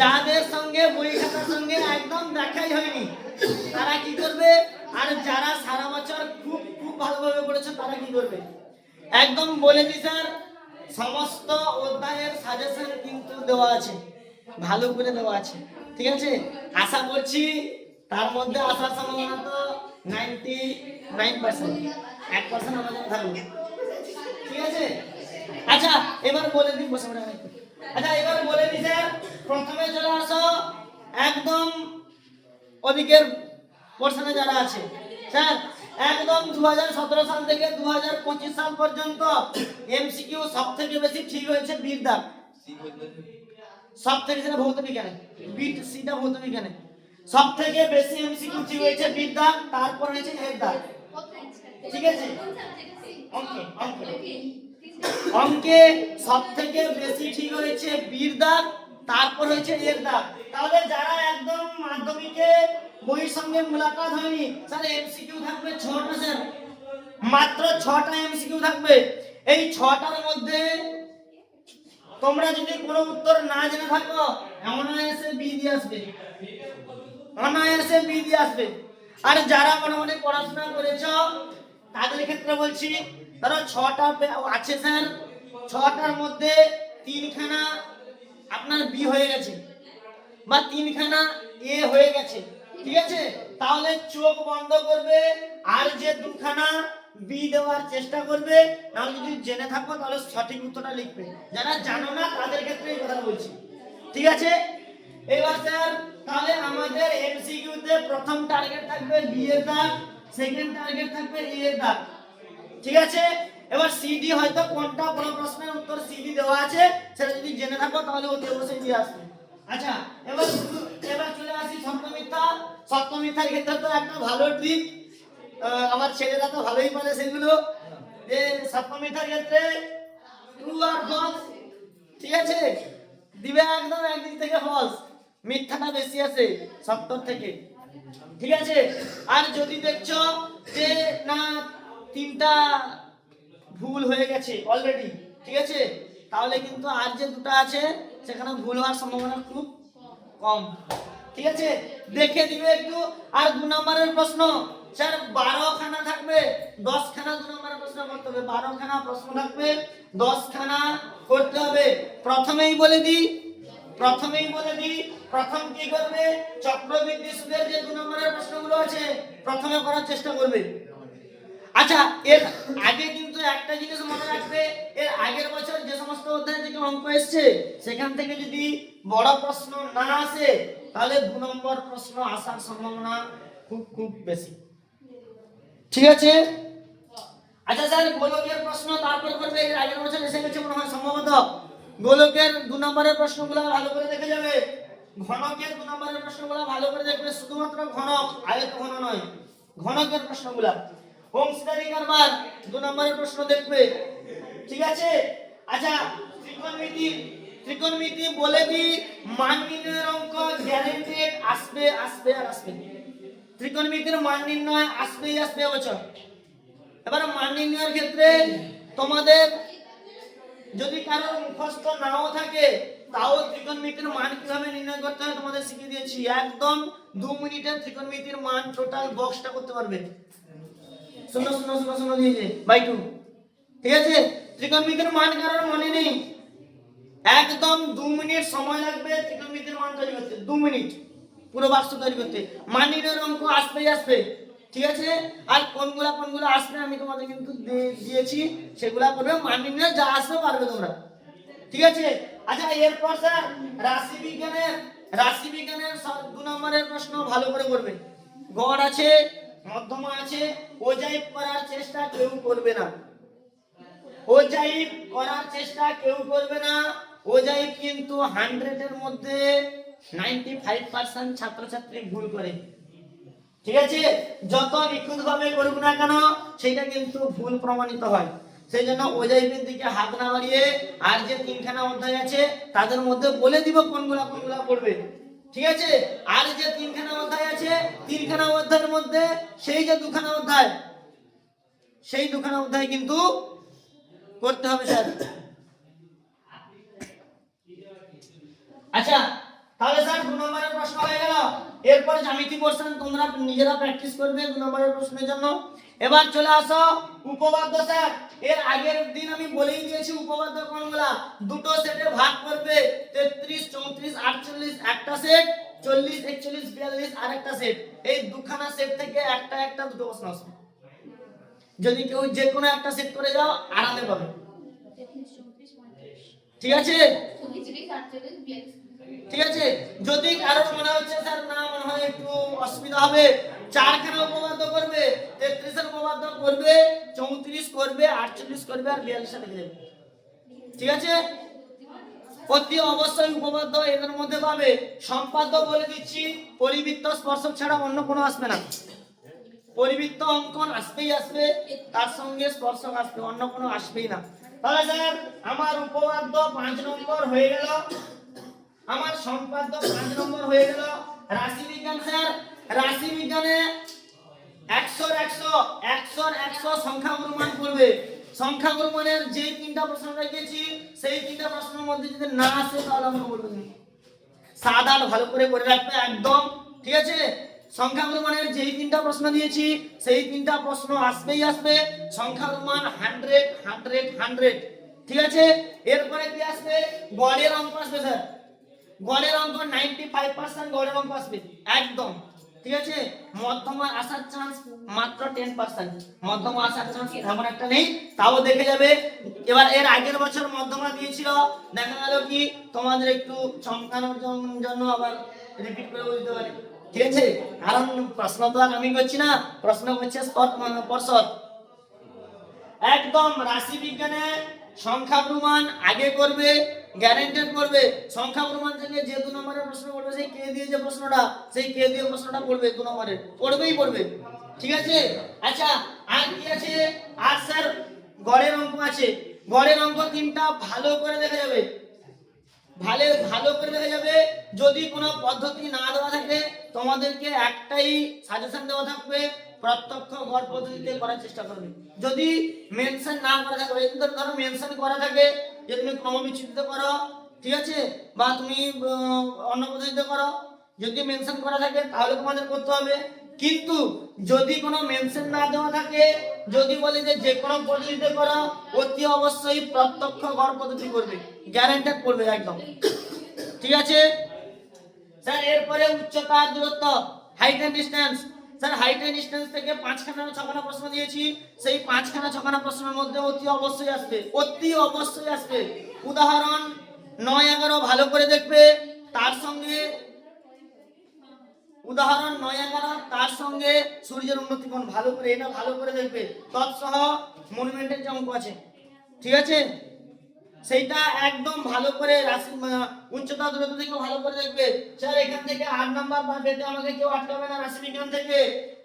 যাদের সঙ্গে বই খাতার সঙ্গে একদম দেখাই হয়নি তারা কি করবে, আর যারা সারা বছর খুব খুব ভালোভাবে পড়েছে তারা কি করবে, একদম বলে দিই স্যার, সমস্ত অধ্যায়ের সাজেশন কিন্তু দেওয়া আছে, ভালো করে দেওয়া আছে। ঠিক আছে, আশা করছি তার মধ্যে আসার সম্ভাবনা তো 99%, 1% আমাদের থাকবে। ঠিক আছে, আচ্ছা এবার বলে দিই, বসে পড়ে। আচ্ছা এবার বলে দিই স্যার, প্রথমে চলে আসো একদম ওদিকের পোরশনে যারা আছে স্যার, একদম 2017 সাল থেকে 2025 সাল পর্যন্ত এমসিকিউ সবথেকে বেশি ঠিক হয়েছে বির দাগ, সবথেকে, সেটা ভৌত বিজ্ঞানে, বিট সিটা ভৌত বিজ্ঞানে সবথেকে বেশি এমসিকিউ ঠিক হয়েছে বির দাগ, তারপর হয়েছে এর দাগ। ঠিক আছে, অঙ্কে অঙ্কে অঙ্কে সবথেকে বেশি ঠিক হয়েছে বির দাগ, তারপর হয়েছে এর দাগ। তাহলে যারা একদম মাধ্যমিকে বইয়ের সঙ্গে মুলাকাত হয়নি স্যার, এমসিকিউ থাকবে 6টা স্যার, মাত্র 6টা এমসিকিউ থাকবে। এই 6টার মধ্যে তোমরা যদি কোনো উত্তর না জেনে থাকো অনায়াসে বি দিয়ে আসবে, অনায়াসে বি দিয়ে আসবে। আর যারা মোটামুটি পড়াশোনা করেছো তাদের ক্ষেত্রে বলছি, ধরো 6টা আছে স্যার, 6টার মধ্যে 3খানা আপনার বি হয়ে গেছে বা 3খানা এ হয়ে গেছে। ঠিক আছে, তাহলে চোখ বন্ধ করবে আর যে 2খানা বি দেওয়ার চেষ্টা করবে, নাহলে যদি জেনে থাকো তাহলে সঠিক উত্তরটা লিখবে, যারা জানো না তাদের ক্ষেত্রে এই কথা বলছি। ঠিক আছে, এবার স্যার তাহলে আমাদের এমসিকিউ তে প্রথম টার্গেট থাকবে বি এর দাগ, সেকেন্ড টার্গেট থাকবে এ এর দাগ। ঠিক আছে, এবার সিডি হয়তো কোনটা বড় প্রশ্নের উত্তর সিডি দেওয়া আছে সেটা যদি জেনে থাকো তাহলে ওতে বসে দিয়ে আসবে। আচ্ছা এবার চলে আসি সত্য মিথ্যা। সত্য মিথ্যার ক্ষেত্রে তো একটা ভালো ট্রিক, আমার ছেলেরা তো ভালোই পারে সেগুলো, যে সত্য মিথ্যার ক্ষেত্রে ট্রু আর ফলস। ঠিক আছে, দিবে একদম একদিক থেকে ফলস, মিথ্যাটা বেশি আছে সত্যর থেকে। ঠিক আছে, আর যদি দেখছো যে না 3টা ভুল হয়ে গেছে অলরেডি, ঠিক আছে, তাহলে কিন্তু আর যে 2টা আছে সেখানে ভুল হওয়ার সম্ভাবনা খুব কম। ঠিক আছে, দেখে দিবে একটু। আর 2 নম্বরের প্রশ্ন স্যার 12খানা থাকবে, 10খানা 2 নম্বরের প্রশ্ন করতে হবে, 12খানা প্রশ্ন থাকবে, 10খানা করতে হবে। প্রথমেই বলে দিই, প্রথম কি করবে, চক্রবৃদ্ধি সুদের যে 2 নম্বরের প্রশ্নগুলো আছে প্রথমে করার চেষ্টা করবে। আচ্ছা এর আগে কিন্তু একটা জিনিস মনে রাখবে, এর আগের বছর যে সমস্ত অধ্যায় থেকে অঙ্ক এসেছে সেখান থেকে যদি বড় প্রশ্ন না আসে তাহলে 2 নম্বর প্রশ্ন আসার সম্ভাবনা খুব খুব বেশি। ঠিক আছে, আচ্ছা স্যার গোলকের প্রশ্ন তারপর করবে, এর আগের বছর এসে গেছে মনে হয় সম্ভবত। গোলকের 2 নম্বরের প্রশ্নগুলো ভালো করে দেখে যাবে, ঘনকের 2 নম্বরের প্রশ্নগুলো ভালো করে দেখবে, শুধুমাত্র ঘনক, আয়ত ঘন নয়, ঘনকের প্রশ্নগুলো। অংশীদারি কারবার 2 নম্বরের প্রশ্ন দেখবে। ঠিক আছে, আচ্ছা ত্রিকোণমিতি বলে দি, মান নির্ণয়ের অঙ্ক গ্যারান্টেড আসবে আসবে আর আসবে। ত্রিকোণমিতির মান নির্ণয় আসবেই আসবে বছর। এবার মান নির্ণয়ের ক্ষেত্রে তোমাদের যদি কারো মুখস্থ নাও থাকে তাও ত্রিকোণমিতির মান কিভাবে নির্ণয় করতে হয় তোমাদের শিখিয়ে দিয়েছি, একদম 2 মিনিটে ত্রিকোণমিতির মান টোটাল বক্সটা করতে পারবে। 0 0 0 0 দিয়ে বাই 2। ঠিক আছে, ত্রিকোণমিতির মান কারোর মনে নেই, একদম 2 মিনিট সময় লাগবে ত্রিকোণমিতির মান তৈরি করতে, 2 মিনিট পুরো বাক্স তৈরি করতে। মান নির্ণয়ের অঙ্ক আসবেই আসবে। ঠিক আছে, আর কোনগুলা আসবে আমি তোমাদের কিন্তু দিয়েছি, সেগুলা করবে, মান নির্ণয় যা আসবে পারবে তোমরা। ঠিক আছে, আচ্ছা এরপর স্যার রাশি বিজ্ঞানের 2 নম্বরের প্রশ্ন ভালো করে করবে। গড় আছে, মধ্যমা আছে, ওজাইব করার চেষ্টা কেউ করবে না, ওজাইব করার চেষ্টা কেউ করবে না। ওজাইব কিন্তু 100 এর মধ্যে 95% ছাত্রছাত্রী ভুল করে। ঠিক আছে, যত নিখুঁত ভাবে করুক না কেন সেটা কিন্তু ভুল প্রমাণিত হয়। সেই জন্য ওজাইবের দিকে হাত না বাড়িয়ে আর যে 3খানা অধ্যায় আছে তাদের মধ্যে বলে দিব কোনগুলা পড়বে। ঠিক আছে, আর যে 3খানা অধ্যায় আছে 3খানা অধ্যায়ের মধ্যে সেই যে 2খানা অধ্যায়, সেই 2খানা অধ্যায় কিন্তু করতে হবে স্যার। আচ্ছা তাহলে স্যার 2 নম্বরের প্রশ্ন হয়ে গেল। এরপর জ্যামিতি পোরশন তোমরা নিজেরা প্র্যাকটিস করবে 2 নম্বরের প্রশ্নের জন্য। এবার চলে আসো উপপাদ্য স্যার। এর আগের দিন আমি বলেই দিয়েছি উপপাদ্য কোনগুলা। দুটো সেটে ভাগ করবে 33 34 48 একটা সেট, 40 41 42 আরেকটা সেট। এই দুখানা সেট থেকে একটা দুটো প্রশ্ন আসবে। যদি কেউ যে কোনো একটা সেট করে যাও আরামে পাবে। ঠিক আছে ঠিক আছে। যদি কারোর মনে হচ্ছে স্যার না মনে হয় একটু অসুবিধা হবে, চারখানা উপপাদ্য করবে, 33 এর উপপাদ্য করবে, 34 করবে, 48 করবে আর 42 লিখে দেবে। ঠিক আছে। অতি অবশ্যই উপপাদ্য এদের মধ্যে পাবে। সম্পাদ্য বলে দিচ্ছি, পরিবৃত্ত স্পর্শক ছাড়া অন্য কোনো আসবে না। পরিবৃত্ত অঙ্কন আসবেই আসবে, তার সঙ্গে স্পর্শক আসবে, অন্য কোনো আসবেই না। তাহলে স্যার আমার উপপাদ্য 5 নম্বর হয়ে গেল, আমার সম্পাদ্য 5 নম্বর হয়ে গেল। রাশি বিজ্ঞান স্যার, রাশি বিজ্ঞানে 100 সংখ্যা অনুমান করবে। সংখ্যা অনুমানের যে তিনটা প্রশ্ন রেখেছি সেই তিনটা প্রশ্নের মধ্যে যদি না আসে তাহলে আমরা বলবো সাদা ভালো করে রাখবে একদম। ঠিক আছে। সংখ্যা অনুমানের যেই তিনটা প্রশ্ন দিয়েছি সেই তিনটা প্রশ্ন আসবেই আসবে। সংখ্যা অনুমান 100 100 100। ঠিক আছে। এরপরে কি আসবে? গড়ের অঙ্ক আসবে স্যার। গড়ের অঙ্ক 95% গড়ের অঙ্ক আসবে একদম। ঠিক আছে। মধ্যমা আসার চান্স মাত্র 10%। মধ্যমা আসার চান্স তেমন একটা নেই, তাও দেখে যাবে। এবার এর আগের বছর মধ্যমা দিয়েছিল, দেখা গেল কি তোমাদের একটু চমকানোর জন্য আবার রিপিট করে বলতে পারি। ঠিক আছে। কারণ প্রশ্ন তো আর আমি করছি না, প্রশ্ন করছে পর্ষদ। একদম রাশি বিজ্ঞানে সংখ্যা প্রমাণ আগে করবে, গ্যারান্টেড করবে। সংখ্যা প্রমাণ থেকে যে 2 নম্বরের প্রশ্ন করবে সেই কে দিয়ে যে প্রশ্নটা, সেই কে দিয়ে প্রশ্নটা পড়বে 2 নম্বরের পড়বেই পড়বে। ঠিক আছে। আচ্ছা আর কি আছে? আর স্যার গড়ের অঙ্ক আছে। গড়ের অঙ্ক তিনটা ভালো করে দেখা যাবে, ভালো করে দেখা যাবে। যদি কোনো পদ্ধতি না দেওয়া থাকে তোমাদেরকে একটাই সাজেশন দেওয়া থাকবে, প্রত্যক্ষ গড় পদ্ধতিতে করার চেষ্টা করবে। যদি মেনশন না করা থাকে, ধরো মেনশন করা থাকে যে তুমি ক্রমবিচ্ছিন্ন করো, ঠিক আছে, বা তুমি অন্য পদ্ধতিতে করো, যদি মেনশন করা থাকে তাহলে তোমাদের করতে হবে। কিন্তু যদি কোনো মেনশন না দেওয়া থাকে, যদি বলে যে কোনো পদ্ধতিতে করো, অতি অবশ্যই প্রত্যক্ষ গড় পদ্ধতি করবে, গ্যারান্টেড করবে একদম। ঠিক আছে স্যার। এরপরে উচ্চতা আর দূরত্ব, height and distance. Sir height and distance থেকে 5খানা 6খানা প্রশ্ন দিয়েছি, সেই 5খানা 6খানা প্রশ্নের মধ্যে অতি অবশ্যই আসবে। উদাহরণ 9 11 ভালো করে দেখবে, তার সঙ্গে উদাহরণ 9 11 তার সঙ্গে সূর্যের উন্নতি কোণ ভালো করে, এটা ভালো করে দেখবে। তৎসহ মনুমেন্টের যে অঙ্ক আছে, ঠিক আছে, সেইটা একদম ভালো করে রাশি উচ্চতা দূরত্ব থেকে ভালো করে দেখবে। স্যার এখান থেকে 8 নাম্বার বা পেতে আমাকে কেউ আটকাবে না। রাশি বিজ্ঞান থেকে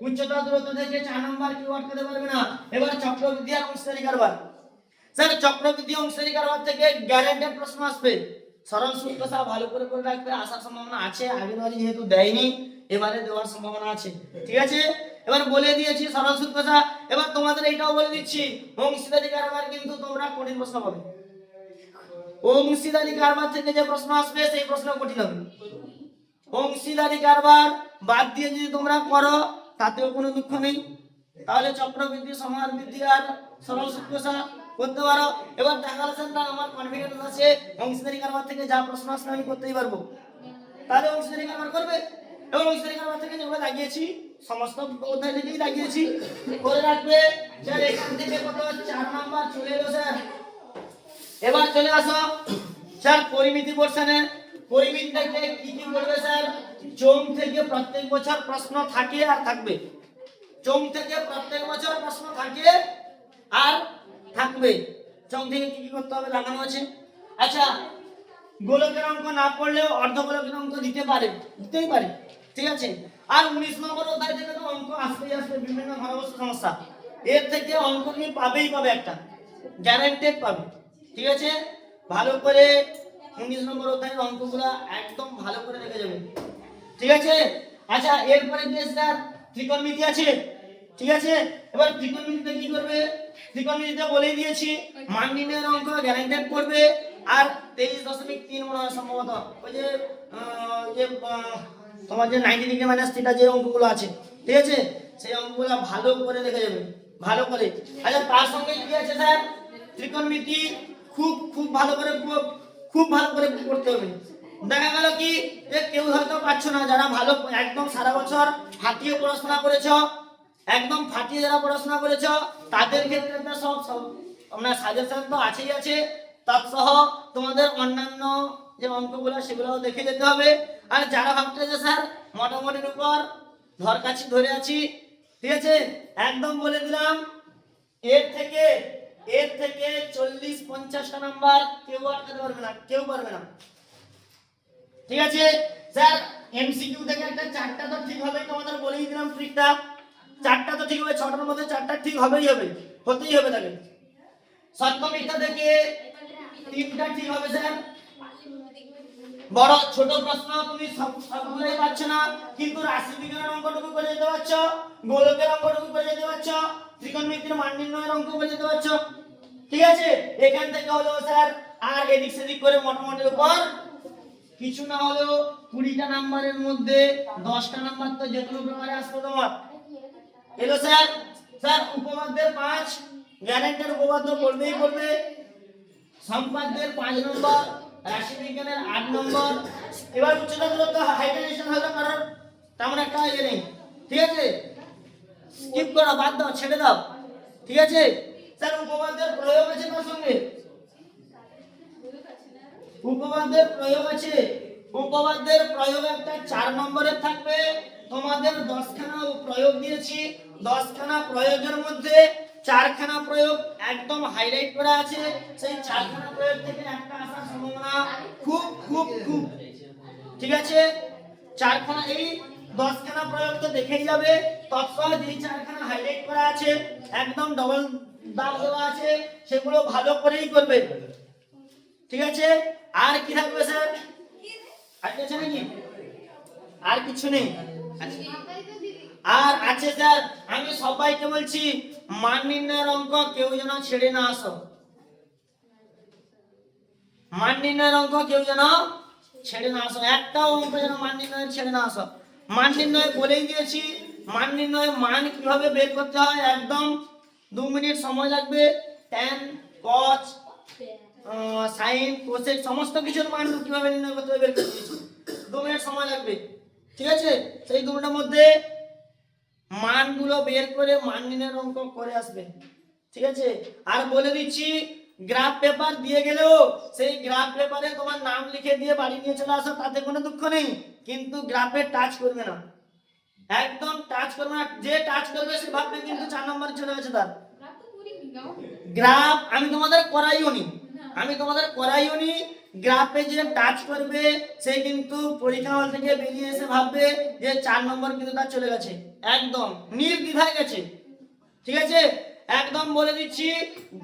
উচ্চতা দূরত্ব থেকে 4 নাম্বার কেউ আটকাতে পারবে না। এবার চক্রবৃদ্ধি আর অংশী কারবার। স্যার চক্রবৃদ্ধি অংশী কারবার থেকে গ্যারান্টেড প্রশ্ন আসবে। সরল সূত্র সব ভালো করে রাখবে, আসার সম্ভাবনা আছে। আগেরবারই যেহেতু দেয়নি, এবারে দেওয়ার সম্ভাবনা আছে। ঠিক আছে। এবার বলে দিয়েছি সরল সূত্র। এবার তোমাদের এইটাও বলে দিচ্ছি, অংশীদারি কারবার কিন্তু তোমরা কঠিন প্রশ্ন পাবে। অংশীদারি কারবার থেকে যে প্রশ্ন আসবে সেই প্রশ্ন কঠিন হবে। অংশীদারি কারবার বাদ দিয়ে যদি তোমরা করো তাতেও কোনো দুঃখ নেই, তাহলে চক্রবৃদ্ধি, সমাহার বৃদ্ধি আর সরল সূত্র করতে পারো। এবার দেখা যাচ্ছে না আমার কনফিডেন্স আছে অংশীদারি কারবার থেকে যা প্রশ্ন আসলে আমি করতেই পারবো, তাহলে অংশীদারি কারবার করবে। এবং অংশীদারি কারবার থেকে যেগুলো লাগিয়েছি সমস্ত অধ্যায় থেকেই লাগিয়েছি, করে রাখবে। স্যার এখান থেকে কত 4 নাম্বার চলে এলো স্যার। এবার চলে আসো স্যার পরিমিতি পোরশনে। পরিমিতিটাকে কি করবে স্যার? চোম থেকে প্রত্যেক বছর প্রশ্ন থাকে আর থাকবে। চোম থেকে প্রত্যেক বছর প্রশ্ন থাকে আর থাকবে। চোম থেকে কি করতে হবে দেখানো আছে। আচ্ছা গোলকের অঙ্ক না পড়লেও অর্ধগোলকের অঙ্ক দিতেই পারে। ঠিক আছে। আর 19 নম্বর অধ্যায় থেকে তো অঙ্ক আসবে বিভিন্ন ঘনবস্তু সমস্যা। এর থেকে অঙ্ক তুমি পাবেই একটা, গ্যারান্টেড পাবে। ঠিক আছে। ভালো করে 19 নম্বর অধ্যায়ের অঙ্কগুলো একদম ভালো করে দেখে যাবেন। ঠিক আছে। আচ্ছা এরপরে কি স্যার ত্রিকোণমিতি আছে। ঠিক আছে। এবার ত্রিকোণমিতিতে কি করবে? ত্রিকোণমিতিতে বলেই দিয়েছি মান নির্ণয়ের অঙ্ক গ্যারান্টেড করবে। আর 23.3 মনে হয় সম্ভবত, ওই যে যে তোমার যে 90 ডিগ্রি মাইনাস থিটা যে অঙ্কগুলো আছে, ঠিক আছে, সেই অঙ্কগুলো ভালো করে দেখে যাবে, ভালো করে। আচ্ছা তার সঙ্গে কি আছে স্যার, ত্রিকোণমিতি খুব খুব ভালো করে করতে হবে। দেখা গেল কি যে কেউ হয়তো পারছো না, যারা ভালো একদম সারা বছর ফাটিয়ে পড়াশোনা করেছো, একদম ফাটিয়ে যারা পড়াশোনা করেছো, তাদের ক্ষেত্রে তো সব আপনার সাজেশন তো আছেই আছে, তৎসহ তোমাদের অন্যান্য যে অঙ্কগুলো সেগুলোও দেখে যেতে হবে। আর যারা ভাবতে যে স্যার মোটামুটির উপর ধরে আছি, ঠিক আছে, একদম বলে দিলাম এর থেকে 40-50টা নাম্বার কেউ আটকাতে পারবে না, কেউ পারবে না, ঠিক আছে। স্যার এমসিকিউ থেকে একটা 4টা তো ঠিক হবে, তোমাদের বলেই দিলাম ট্রিকটা, 4টা তো ঠিক হবে, 6টার মধ্যে 4টা ঠিক হতেই হবে তাকে। সত্য মিথ্যা থেকে 3টা ঠিক হবে স্যার। বড় ছোট প্রশ্ন তুমি সবগুলাই পাচ্ছ না, কিন্তু রাশি বিজ্ঞানের অঙ্কটুকু করে যেতে পারছো, গোলকের অঙ্কটুকু করে যেতে পারছো, ত্রিকোণমিতির মান নির্ণয়ের অঙ্ক করে যেতে পারছো, ঠিক আছে। এখান থেকে হলো স্যার আর এদিক সেদিক করে মোটামুটির উপর কিছু না হলেও 20টা নাম্বারের মধ্যে 10টা নাম্বার তো যে কোনো পেপারে আসবে তোমার। এলো স্যার। স্যার উপপাদ্যের 5, গ্যারান্টের উপপাদ্য পড়বে, সম্পাদ্যের 5 নম্বর, রাশিবিজ্ঞানের 8 নম্বর। এবার উচ্চতা দূরত্ব হাইড্রেশন হলো, কারণ তেমন একটা ইয়ে নেই, ঠিক আছে, স্কিপ করো, বাদ দাও, ছেড়ে দাও, ঠিক আছে। স্যার উপপাদ্যের প্রয়োগ আছে তার সঙ্গে, উপপাদ্যের প্রয়োগ আছে, উপপাদ্যের প্রয়োগ একটা 4 নম্বরের থাকবে। তোমাদের 10খানা প্রয়োগ দিয়েছি, 10খানা প্রয়োগের মধ্যে 4খানা প্রয়োগ একদম হাইলাইট করা আছে, সেই 4খানা প্রয়োগ থেকে একটা আসার সম্ভাবনা খুব খুব খুব, ঠিক আছে। 4খানা, এই 10খানা প্রয়োগ তো দেখেই যাবে, তৎসহ যে 4খানা হাইলাইট করা আছে একদম ডবল দাগ দেওয়া আছে, সেগুলো ভালো করেই করবে, ঠিক আছে। আর কি থাকবে স্যার, আর কিছু নাকি, আর কিছু নেই। আর আছে স্যার, আমি সবাইকে বলছি মান নির্ণয়ের অঙ্ক কেউ যেন ছেড়ে না আসো, মান নির্ণয়ের অঙ্ক কেউ যেন ছেড়ে না আসো, একটাও অঙ্ক যেন মান নির্ণয়ের ছেড়ে না আসো। মান নির্ণয় বলেই দিয়েছি, মান নির্ণয় মান কিভাবে বের করতে হয়, একদম 2 মিনিট সময় লাগবে। tan cos সাইন কোসেক সমস্ত কিছুর মান কিভাবে নির্ণয় করতে হবে বের করে দিয়েছি, 2 মিনিট সময় লাগবে, ঠিক আছে। সেই 2 মিনিটের মধ্যে মানগুলো বের করে মান নির্ণয়ের অঙ্ক করে আসবে, ঠিক আছে। আর বলে দিচ্ছি গ্রাফ পেপার দিয়ে গেলেও সেই গ্রাফ পেপারে তোমার নাম লিখে দিয়ে বাড়ি নিয়ে চলে আসো, তাতে কোনো দুঃখ নেই, কিন্তু গ্রাফে টাচ করবে না, একদম টাচ করবে না। যে টাচ করবে সে ভাববে কিন্তু 4 নম্বর চলে গেছে তার। গ্রাফ আমি তোমাদের করাইও নি, গ্রাফে যে টাচ করবে সে কিন্তু পরীক্ষা হল থেকে বেরিয়ে এসে ভাববে যে 4 নম্বর কিন্তু তার চলে গেছে, একদম নির্দ্বিধায় গেছে, ঠিক আছে। একদম বলে দিচ্ছি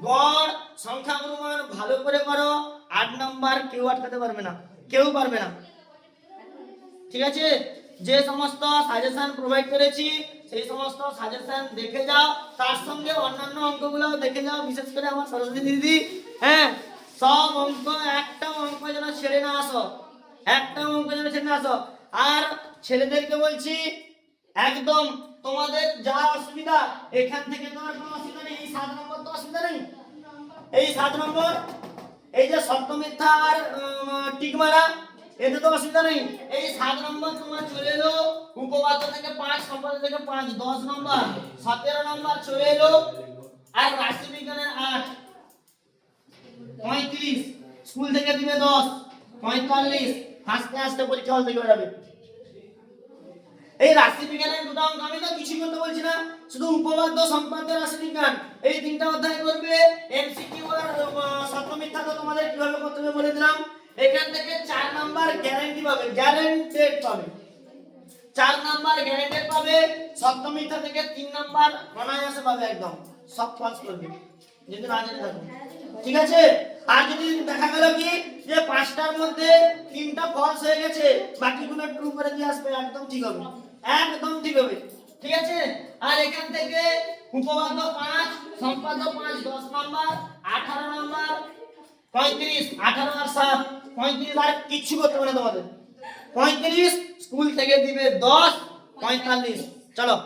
গড় সংখ্যা অনুমান ভালো করে করো, 8 নম্বর কেউ আটকাতে পারবে না, কেউ পারবে না, ঠিক আছে। যে সমস্ত সাজেশন প্রোভাইড করেছি সেই সমস্ত সাজেশন দেখে যাও, তার সঙ্গে অন্যান্য অঙ্কগুলো দেখে যাও, বিশেষ করে আমার সরস্বতী দিদি, হ্যাঁ, সব অঙ্ক একটা অঙ্ক যেন ছেড়ে না আসো, একটা অঙ্ক যেন ছেড়ে না আসো। আর ছেলেদেরকে বলছি একদম তোমাদের যা অসুবিধা এখান থেকে তোমার কোনো অসুবিধা নেই, এই 7 নম্বর তো অসুবিধা নেই, এই 7 নম্বর এই যে সত্য মিথ্যা আর টিক মারা, এতে তো অসুবিধা নেই। এই 7 নম্বর তোমার চলে এলো, উপপাদ্য থেকে 5, সম্পাদ্য থেকে 5, 10 নম্বর, 17 নম্বর চলে এলো। আর রাশি বিজ্ঞানের 8, 35, স্কুল থেকে দিবে 10, 45, হাসতে হাসতে পরীক্ষা হল থেকে বেরাবে। এই রাশি বিজ্ঞানের দুটো অঙ্ক আমি তো কিছু করতে বলছি না, শুধু উপপাদ্য, সম্পাদ্য, রাশি বিজ্ঞান এই 3টা অধ্যায় করবে। এমসিকিউ আর সত্য মিথ্যা তো তোমাদের কিভাবে করতে হবে বলে দিলাম। এখান থেকে 4 নাম্বার গ্যারান্টি পাবে, গ্যারান্টেড পাবে, 4 নাম্বার গ্যারান্টেড পাবে। সত্য মিথ্যা থেকে 3 নাম্বার অনায়াসে পাবে, একদম সব পাস করবে যদি না জেনে থাকো, ঠিক আছে। আর যদি দেখা গেল কি যে 5টার মধ্যে 3টা ফলস হয়ে গেছে, বাকিগুলো ট্রু করে দিয়ে আসবে, একদম ঠিক হবে, একদম ঠিক হবে, ঠিক আছে। আর এখান থেকে উপপাদ্য 5, সম্পাদ্য 5, 10 নাম্বার, 18 নাম্বার, 35, 18 আর 7, 35, আর কিছু করতে হবে না তোমাদের, 35, স্কুল থেকে দিবে 10, 45। চলো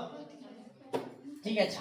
ঠিক আছে।